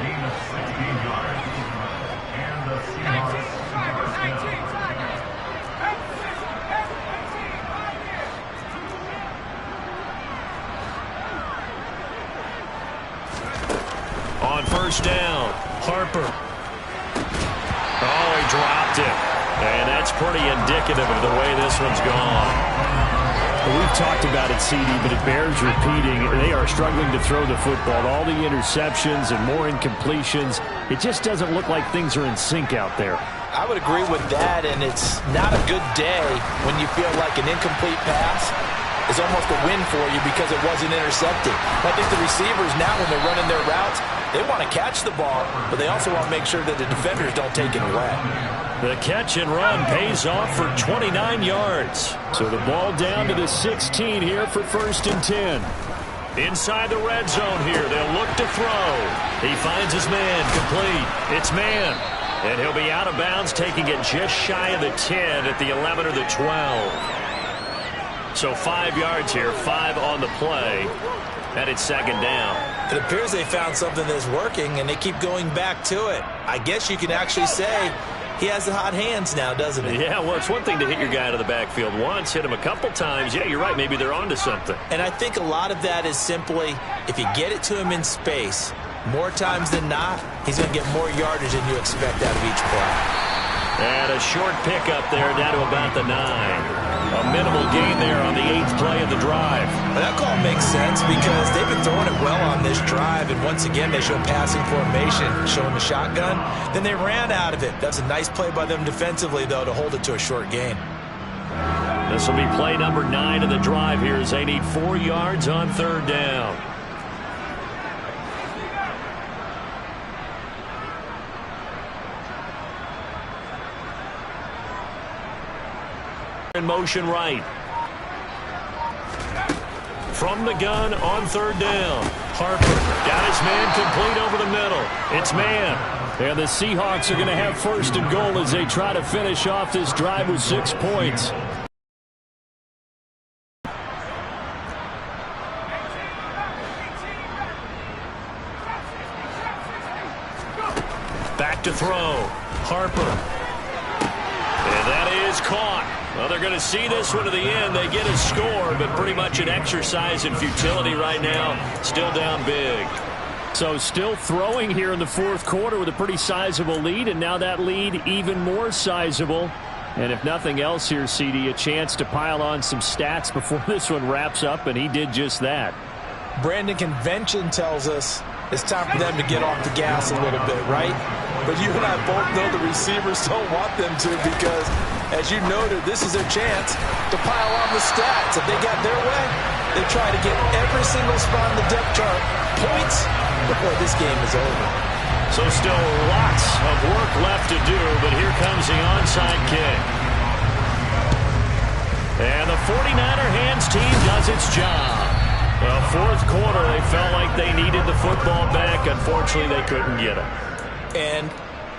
gain of 16 yards. And the Seahawks first down. On 1st down, Harper. Oh, he dropped it. And that's pretty indicative of the way this one's gone. We've talked about it, CD, but it bears repeating. They are struggling to throw the football. All the interceptions and more incompletions. It just doesn't look like things are in sync out there. I would agree with that, and it's not a good day when you feel like an incomplete pass is almost a win for you because it wasn't intercepted. I think the receivers now, when they're running their routes, they want to catch the ball, but they also want to make sure that the defenders don't take it away. The catch and run pays off for 29 yards. So the ball down to the 16 here for 1st and 10. Inside the red zone here, they'll look to throw. He finds his man, complete. It's man. And he'll be out of bounds, taking it just shy of the 10 at the 11 or the 12. So 5 yards here, 5 on the play, and it's 2nd down. It appears they found something that's working, and they keep going back to it. I guess you can actually say he has the hot hands now, doesn't he? Yeah, well, it's one thing to hit your guy out of the backfield once, hit him a couple times. Yeah, you're right. Maybe they're onto something. And I think a lot of that is simply if you get it to him in space, more times than not, he's going to get more yardage than you expect out of each play. And a short pickup there down to about the 9. A minimal gain there on the 8th play of the drive. Well, that call makes sense because they've been throwing it well on this drive, and once again they show passing formation, showing the shotgun. Then they ran out of it. That's a nice play by them defensively, though, to hold it to a short gain. This will be play number 9 of the drive here as they need 4 yards on 3rd down. in motion right. From the gun on third down. Harper got his man complete over the middle. It's man. And the Seahawks are going to have first and goal as they try to finish off this drive with 6 points. Back to throw. Harper. And that is caught. Well, they're going to see this one to the end. They get a score, but pretty much an exercise in futility right now. Still down big. So still throwing here in the fourth quarter with a pretty sizable lead, and now that lead even more sizable. And if nothing else here, CD, a chance to pile on some stats before this one wraps up, and he did just that. Brandon, convention tells us it's time for them to get off the gas a little bit, right? But you and I both know the receivers don't want them to because, as you noted, this is their chance to pile on the stats. If they got their way, they try to get every single spot in the depth chart points before this game is over. So still lots of work left to do, but here comes the onside kick. And the 49er hands team does its job. Well, fourth quarter, they felt like they needed the football back. Unfortunately, they couldn't get it. And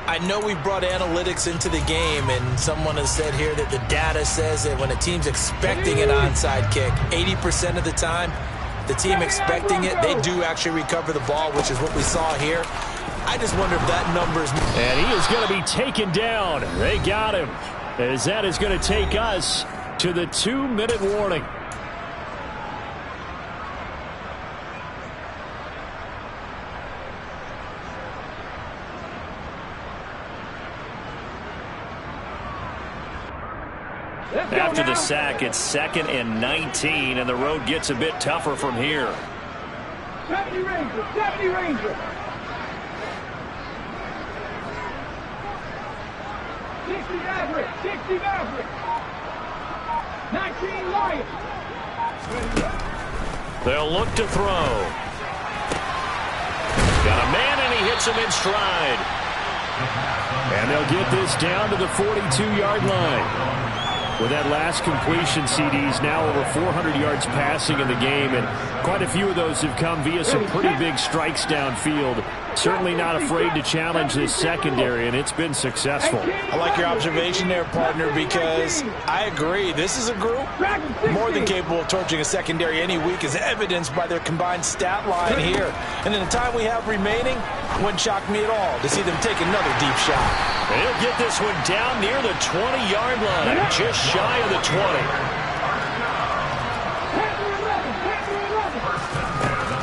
I know we've brought analytics into the game, and someone has said here that the data says that when a team's expecting an onside kick, 80% of the time, the team expecting it, they do actually recover the ball, which is what we saw here. I just wonder if that number is... And he is going to be taken down. They got him. As that is going to take us to the 2-minute warning. After the sack, it's 2nd and 19, and the road gets a bit tougher from here. 70 Ranger, 70 Ranger. 60 Maverick, 60 Maverick. 19 Lions. They'll look to throw. Got a man, and he hits him in stride. And they'll get this down to the 42-yard line. With that last completion, CDs now over 400 yards passing in the game, and quite a few of those have come via some pretty big strikes downfield. Certainly not afraid to challenge this secondary, and it's been successful. I like your observation there, partner, because I agree. This is a group more than capable of torching a secondary any week, as evidenced by their combined stat line here. And in the time we have remaining, it wouldn't shock me at all to see them take another deep shot. And he'll get this one down near the 20-yard line, just shy of the 20.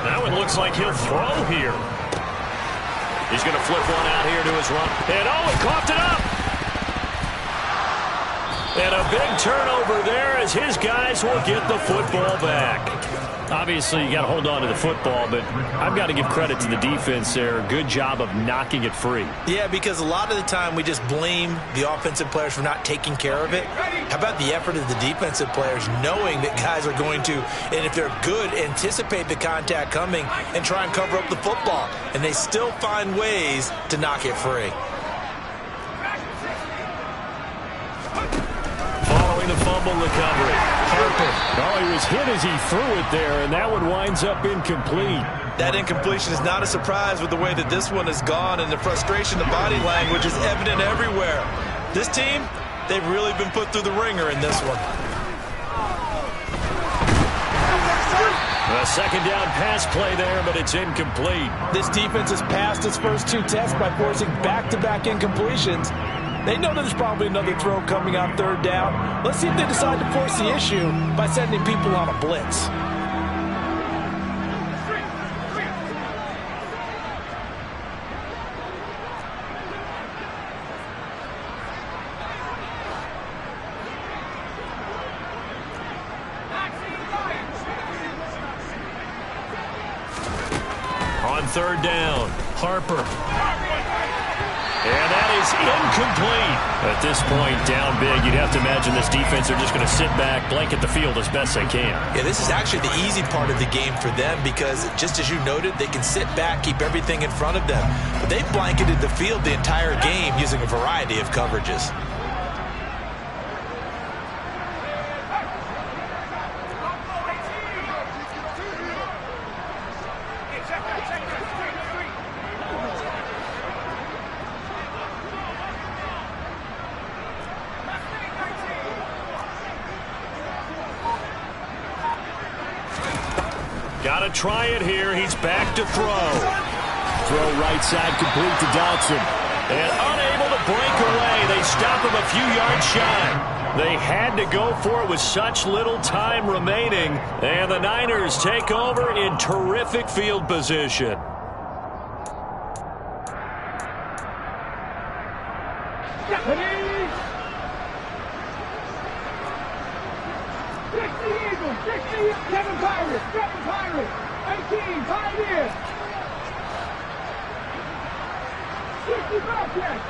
That one looks like he'll throw here. He's going to flip one out here to his run. And oh, he coughed it up. And a big turnover there as his guys will get the football back. Obviously, you got to hold on to the football, but I've got to give credit to the defense there. Good job of knocking it free. Yeah, because a lot of the time we just blame the offensive players for not taking care of it. How about the effort of the defensive players knowing that guys are going to, and if they're good, anticipate the contact coming and try and cover up the football. And they still find ways to knock it free. Following the fumble recovery. Harper. Oh, he was hit as he threw it there, and that one winds up incomplete. That incompletion is not a surprise with the way that this one has gone, and the frustration, the body language is evident everywhere. This team, they've really been put through the ringer in this one. A second down pass play there, but it's incomplete. This defense has passed its first 2 tests by forcing back-to-back incompletions. They know there's probably another throw coming on third down. Let's see if they decide to force the issue by sending people on a blitz. On third down, Harper. And that is incomplete. At this point, down big, you'd have to imagine this defense are just going to sit back, blanket the field as best they can. Yeah, this is actually the easy part of the game for them because, just as you noted, they can sit back, keep everything in front of them. But they've blanketed the field the entire game using a variety of coverages. Got to try it here. He's back to throw. Throw right side complete to Dotson. And unable to break away. They stop him a few yards shy. They had to go for it with such little time remaining. And the Niners take over in terrific field position. Seven Pirates, 18, Pioneers. 60 Bobcats.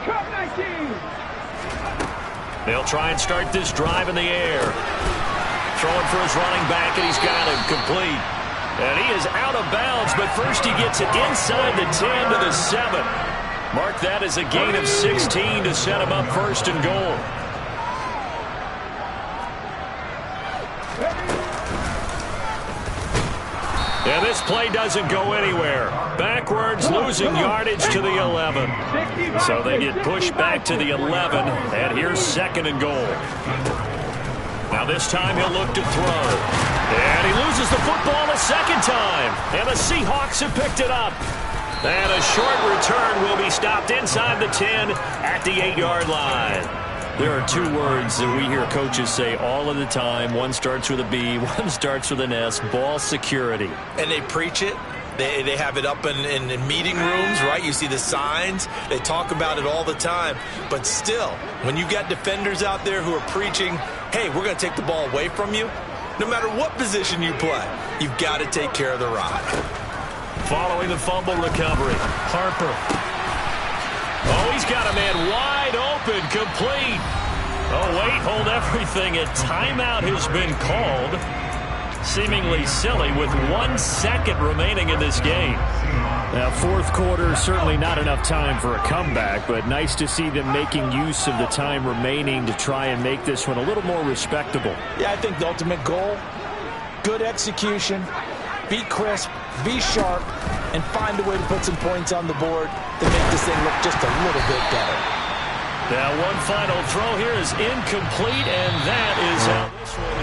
Cup 19. They'll try and start this drive in the air. Throwing for his running back, and he's got him complete. And he is out of bounds, but first he gets it inside the 10 to the 7. Mark that as a gain of 16 to set him up first and goal. And this play doesn't go anywhere. Backwards, losing yardage to the 11. So they get pushed back to the 11, and here's second and goal. Now this time he'll look to throw. And he loses the football a second time. And the Seahawks have picked it up. And a short return will be stopped inside the 10 at the 8-yard line. There are two words that we hear coaches say all of the time. One starts with a B, one starts with an S, ball security. And they preach it. They have it up in meeting rooms, right? You see the signs. They talk about it all the time. But still, when you got defenders out there who are preaching, hey, we're going to take the ball away from you, no matter what position you play, you've got to take care of the rock. Following the fumble recovery, Harper. Oh, he's got a man wide open, complete. Oh, wait, hold everything. A timeout has been called. Seemingly silly with 1 second remaining in this game. Now, fourth quarter, certainly not enough time for a comeback, but nice to see them making use of the time remaining to try and make this one a little more respectable. Yeah, I think the ultimate goal, good execution, be crisp, be sharp, and find a way to put some points on the board to make this thing look just a little bit better. Now one final throw here is incomplete, and that is how this one